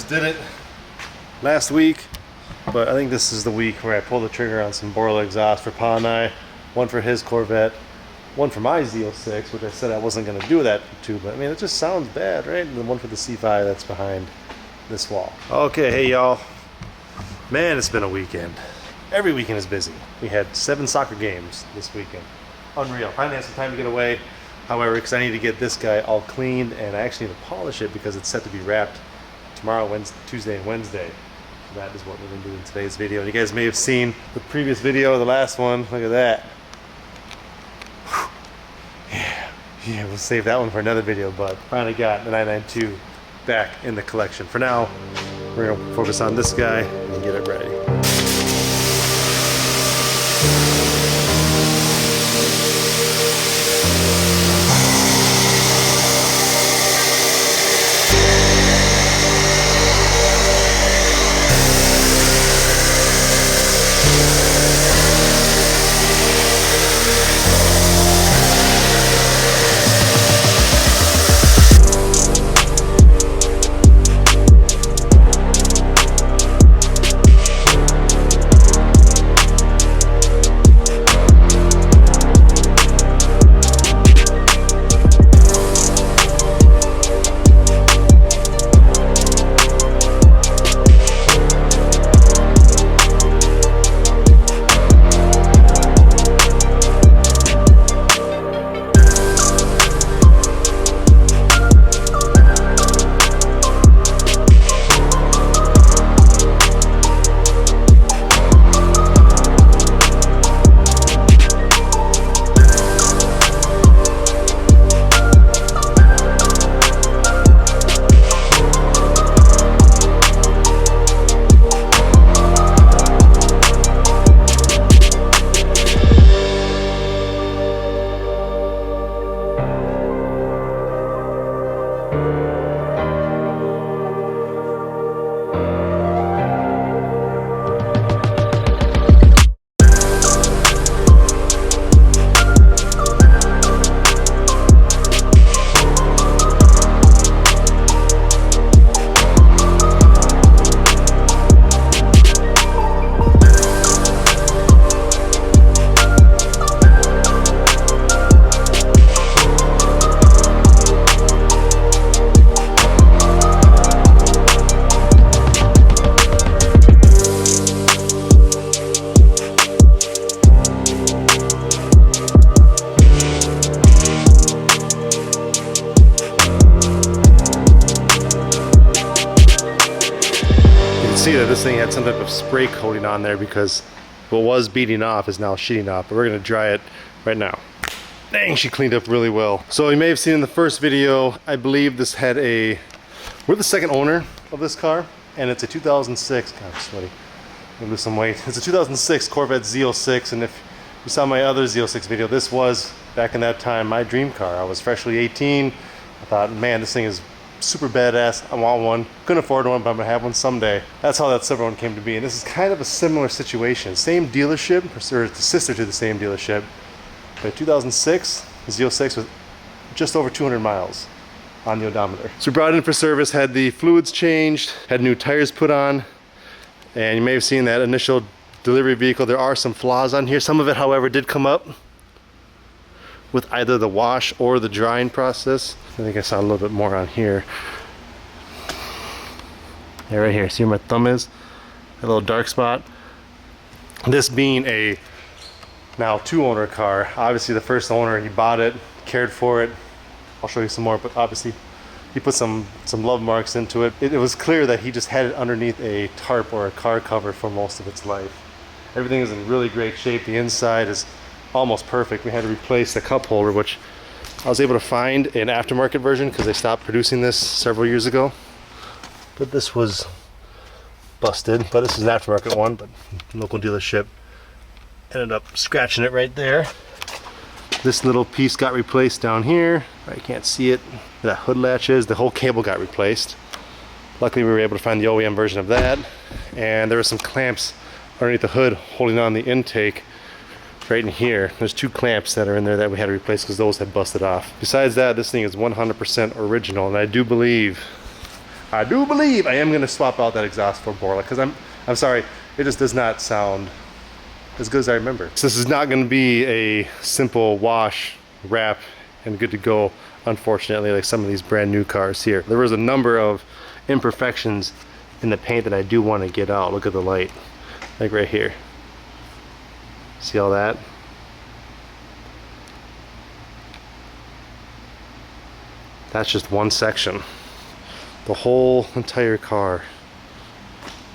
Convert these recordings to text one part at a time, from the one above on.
just did it last week, but I think this is the week where I pull the trigger on some Borla exhaust for Pa and I. One for his Corvette, one for my Z06, which I said I wasn't going to do that to, but I mean, it just sounds bad, right? And then one for the C5 that's behind this wall. Okay, hey y'all. Man, it's been a weekend. Every weekend is busy. We had 7 soccer games this weekend. Unreal. Finally had some time to get away. However, because I need to get this guy all cleaned, and I actually need to polish it because it's set to be wrapped tomorrow, Tuesday and Wednesday. So that is what we're going to do in today's video. And you guys may have seen the previous video, the last one. Look at that. Yeah, we'll save that one for another video, but finally got the 992 back in the collection. For now, we're going to focus on this guy and get it ready. See that this thing had some type of spray coating on there because what was beating off is now sheeting off, but we're gonna dry it right now. Dang, she cleaned up really well. So you may have seen in the first video, I believe this had we're the second owner of this car, and it's a 2006, God, I'm sweaty, I'm gonna lose some weight. It's a 2006 Corvette Z06, and if you saw my other Z06 video, this was, back in that time, my dream car. I was freshly 18, I thought, man, this thing is super badass, I want one. Couldn't afford one, but I'm gonna have one someday. That's how that silver one came to be. And this is kind of a similar situation. Same dealership, or the sister to the same dealership. But 2006, the Z06 was just over 200 miles on the odometer. So we brought it in for service, had the fluids changed, had new tires put on, and you may have seen that initial delivery vehicle. There are some flaws on here. Some of it, however, did come up with either the wash or the drying process. I think I saw a little bit more on here. Yeah, right here. See where my thumb is? A little dark spot. This being a now 2-owner car. Obviously the first owner, he bought it, cared for it. I'll show you some more, but obviously he put some love marks into it. It was clear that he just had it underneath a tarp or a car cover for most of its life. Everything is in really great shape. The inside is almost perfect. We had to replace the cup holder, which I was able to find an aftermarket version because they stopped producing this several years ago. But this was busted, but this is an aftermarket one, but local dealership ended up scratching it right there. This little piece got replaced down here. I can't see it. That hood latch is, the whole cable got replaced. Luckily we were able to find the OEM version of that, and there were some clamps underneath the hood holding on the intake right in here. There's 2 clamps that are in there that we had to replace because those had busted off. Besides that, this thing is 100% original, and I do believe I do believe I am gonna swap out that exhaust for Borla, because I'm sorry, it just does not sound as good as I remember. So this is not gonna be a simple wash, wrap, and good to go, unfortunately, like some of these brand new cars here. There was a number of imperfections in the paint that I do want to get out. Look at the light, like right here. See all that? That's just one section. The whole entire car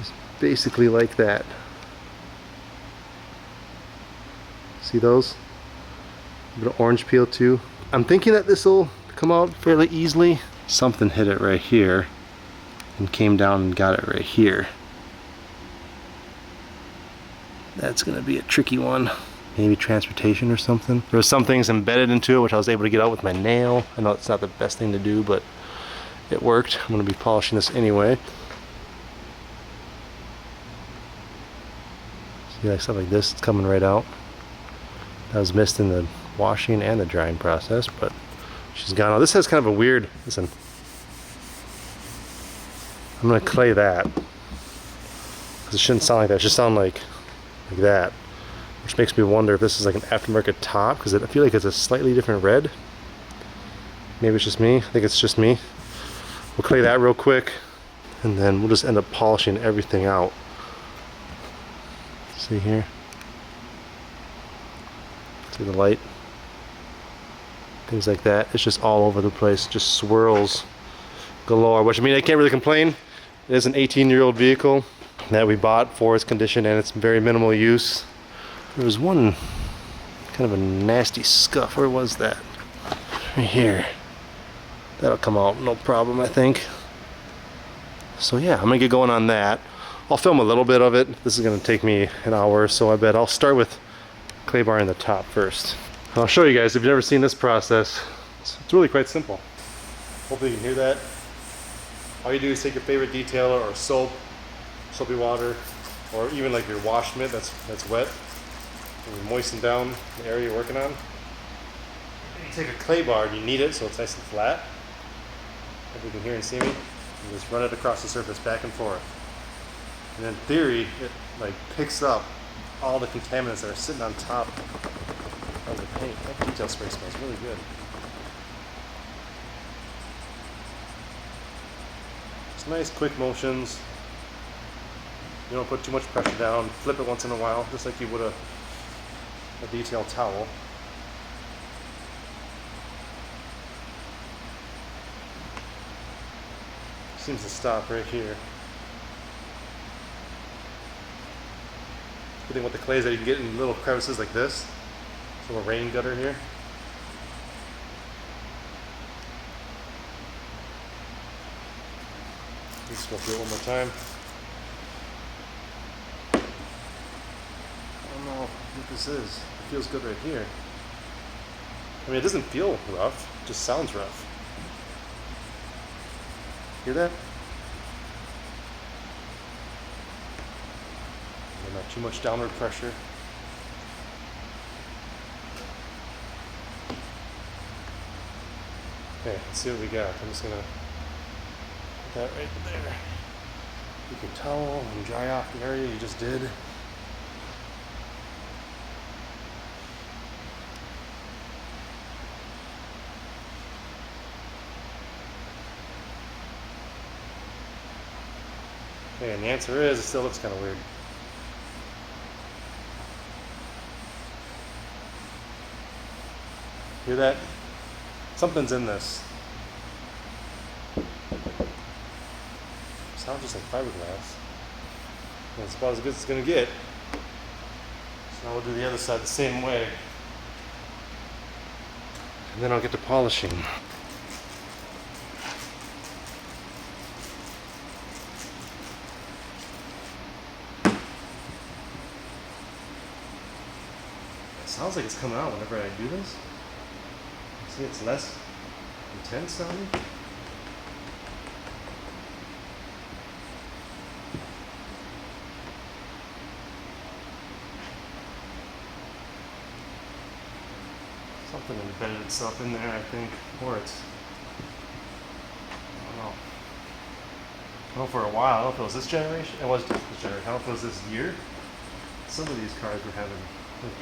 is basically like that. See those? A bit of orange peel too. I'm thinking that this will come out fairly easily. Something hit it right here and came down and got it right here. That's gonna be a tricky one. Maybe transportation or something. There were some things embedded into it which I was able to get out with my nail. I know it's not the best thing to do, but it worked. I'm gonna be polishing this anyway. See, like stuff like this, it's coming right out. That was missed in the washing and the drying process, but she's gone. Oh, this has kind of a weird, listen. I'm gonna clay that. Because it shouldn't sound like that, it should sound like that. Which makes me wonder if this is like an aftermarket top, because I feel like it's a slightly different red. Maybe it's just me. I think it's just me. We'll clay that real quick, and then we'll just end up polishing everything out. See here? See the light? Things like that. It's just all over the place. Just swirls galore. Which, I mean, I can't really complain. It is an 18-year-old vehicle that we bought for its condition and its very minimal use. There was one kind of a nasty scuff. Where was that? Right here. That'll come out no problem, I think. So yeah, I'm gonna get going on that. I'll film a little bit of it. This is gonna take me an hour or so, I bet. I'll start with clay bar in the top first. I'll show you guys if you've never seen this process. It's really quite simple. Hopefully you can hear that. All you do is take your favorite detailer or soap, soapy water, or even like your wash mitt that's wet, and you moisten down the area you're working on. And you take a clay bar and you knead it so it's nice and flat. If you can hear and see me, you just run it across the surface back and forth. And in theory, it like picks up all the contaminants that are sitting on top of the paint. That detail spray smells really good. Just nice quick motions. You don't put too much pressure down. Flip it once in a while, just like you would a detail towel. Seems to stop right here. Good thing with the clay is that you can get in little crevices like this. This little rain gutter here. Let's go through it one more time. I don't know what this is. It feels good right here. I mean, it doesn't feel rough, it just sounds rough. Hear that? And not too much downward pressure. Okay, let's see what we got. I'm just gonna put that right there. Take your towel and dry off the area you just did. Okay, and the answer is, it still looks kind of weird. Hear that? Something's in this. Sounds just like fiberglass. And it's about as good as it's gonna get. So now we'll do the other side the same way. And then I'll get to polishing. Sounds like it's coming out whenever I do this. See, it's less intense sounding. Something embedded itself in there, I think, or it's, I don't know. know for a while, I don't know if it was this generation, it was this generation, I don't know if it was this year. Some of these cars were having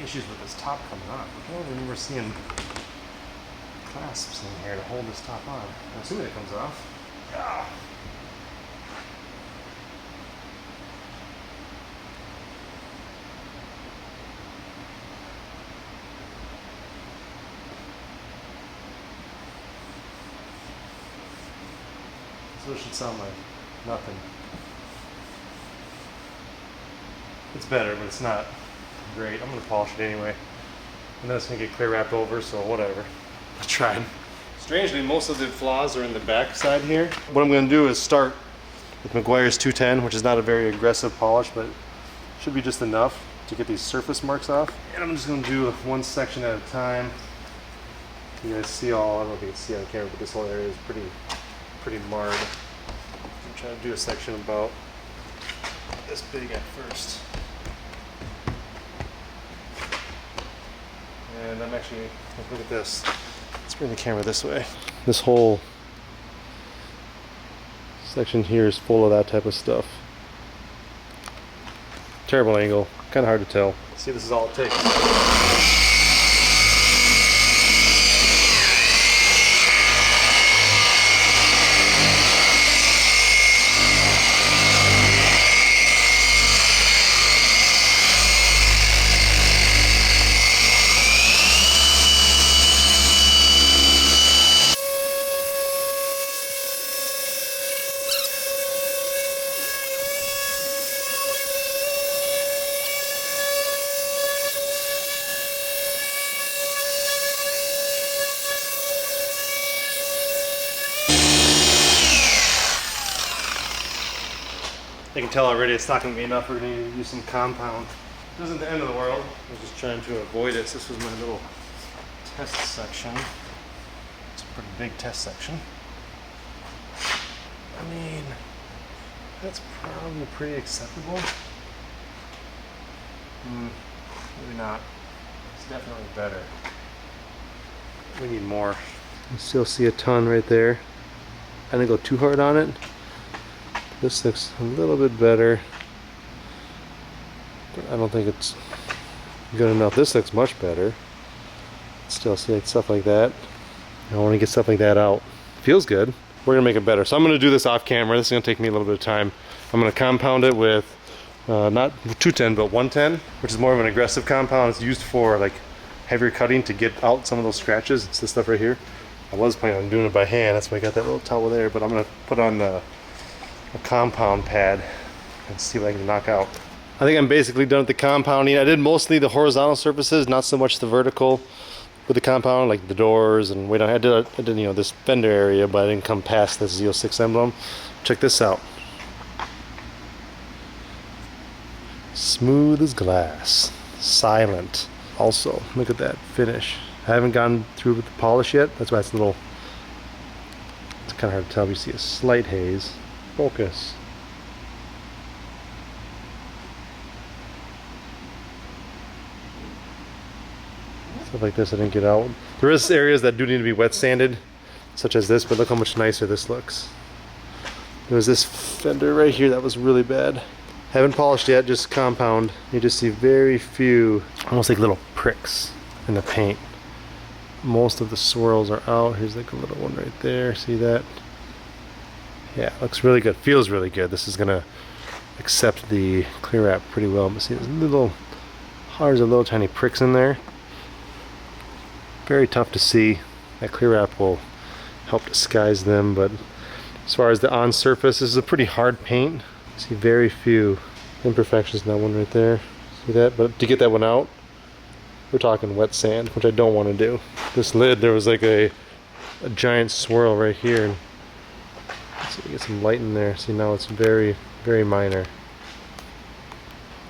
issues with this top coming on. I don't remember seeing clasps in here to hold this top on. I'm assuming it comes off. Ah. So it should sound like nothing. It's better, but it's not great. I'm gonna polish it anyway. And then it's gonna get clear wrapped over, so whatever. I tried. Strangely, most of the flaws are in the back side here. What I'm gonna do is start with Meguiar's 210, which is not a very aggressive polish, but should be just enough to get these surface marks off. And I'm just gonna do one section at a time. You guys see all, I don't know if you can see on camera, but this whole area is pretty marred. I'm trying to do a section about this big at first. And I'm actually, look at this. Let's bring the camera this way. This whole section here is full of that type of stuff. Terrible angle, kind of hard to tell. See, this is all it takes. You can tell already it's not going to be enough. We're going to need to use some compound. This isn't the end of the world. I was just trying to avoid it. This was my little test section. It's a pretty big test section. I mean, that's probably pretty acceptable. Maybe not. It's definitely better. We need more. You still see a ton right there. I didn't go too hard on it. This looks a little bit better, but I don't think it's good enough. This looks much better. Still see like stuff like that. I want to get stuff like that out. Feels good. We're gonna make it better. So I'm gonna do this off camera. This is gonna take me a little bit of time. I'm gonna compound it with not 210 but 110, which is more of an aggressive compound. It's used for like heavier cutting to get out some of those scratches. It's this stuff right here. I was planning on doing it by hand. That's why I got that little towel there. But I'm gonna put on a compound pad and see what I can knock out. I think I'm basically done with the compounding. I did mostly the horizontal surfaces, not so much the vertical with the compound, like the doors and wait. I did you know, this fender area, but I didn't come past this Z06 emblem. Check this out. Smooth as glass, silent. Also, look at that finish. I haven't gone through with the polish yet. That's why it's a little. It's kind of hard to tell. You see a slight haze. Focus. Stuff like this I didn't get out. There is areas that do need to be wet sanded, such as this, but look how much nicer this looks. There was this fender right here that was really bad. Haven't polished yet, just compound. You just see very few, almost like little pricks in the paint. Most of the swirls are out. Here's like a little one right there. See that? Yeah, looks really good. Feels really good. This is gonna accept the clear wrap pretty well. But see, there's little tiny pricks in there. Very tough to see. That clear wrap will help disguise them. But as far as the on surface, this is a pretty hard paint. See very few imperfections in that one right there. See that? But to get that one out, we're talking wet sand, which I don't want to do. This lid, there was like a giant swirl right here. And so you get some light in there. See, now it's very, very minor.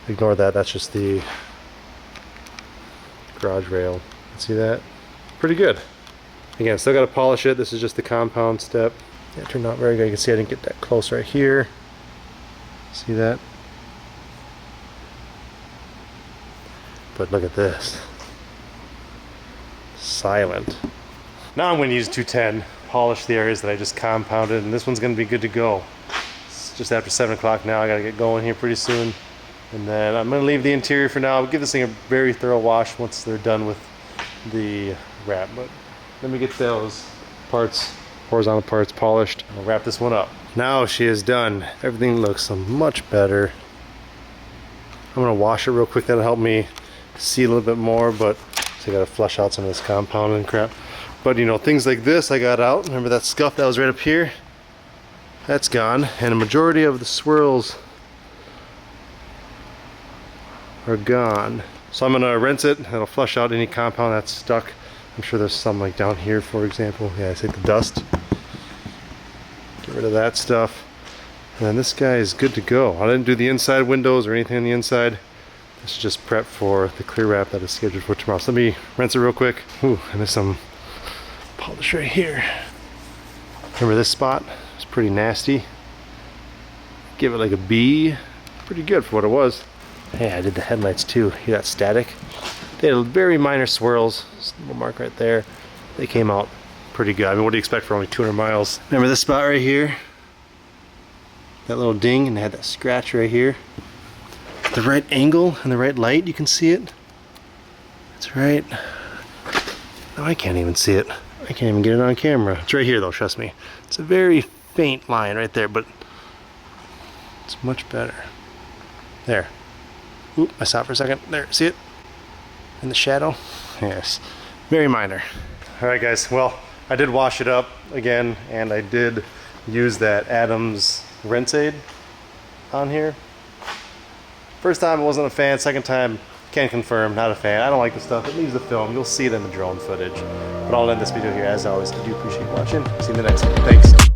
Ignore that. That's just the garage rail. See that? Pretty good. Again, still got to polish it. This is just the compound step. It turned out very good. You can see I didn't get that close right here. See that? But look at this. Silent. Now I'm going to use 210. Polish the areas that I just compounded, and this one's going to be good to go. It's just after 7 o'clock now. I gotta get going here pretty soon. And then I'm gonna leave the interior for now. I'll give this thing a very thorough wash once they're done with the wrap. But let me get those parts, horizontal parts, polished. I'll wrap this one up. Now she is done. Everything looks much better. I'm gonna wash it real quick. That'll help me see a little bit more, but so I gotta flush out some of this compound and crap. But you know, things like this I got out. Remember that scuff that was right up here? That's gone. And a majority of the swirls are gone. So I'm gonna rinse it. That'll flush out any compound that's stuck. I'm sure there's some like down here, for example. Yeah, I take the dust. Get rid of that stuff. And then this guy is good to go. I didn't do the inside windows or anything on the inside. This is just prep for the clear wrap that is scheduled for tomorrow. So let me rinse it real quick. Ooh, and there's some polish right here. Remember this spot? It's pretty nasty. Give it like a B. Pretty good for what it was. Hey, I did the headlights too. Hear that static? They had very minor swirls. Just a little mark right there. They came out pretty good. I mean, what do you expect for only 200 miles? Remember this spot right here? That little ding, and it had that scratch right here. The right angle and the right light, you can see it. It's right. No, I can't even see it. I can't even get it on camera. It's right here though, trust me. It's a very faint line right there, but it's much better. There. Oop, I stopped for a second. There, see it? In the shadow? Yes. Very minor. Alright guys, well, I did wash it up again, and I did use that Adams rinse aid on here. First time I wasn't a fan, second time can confirm, not a fan. I don't like the stuff, it leaves the film. You'll see it in the drone footage. But I'll end this video here. As always, I do appreciate you watching. See you in the next one. Thanks.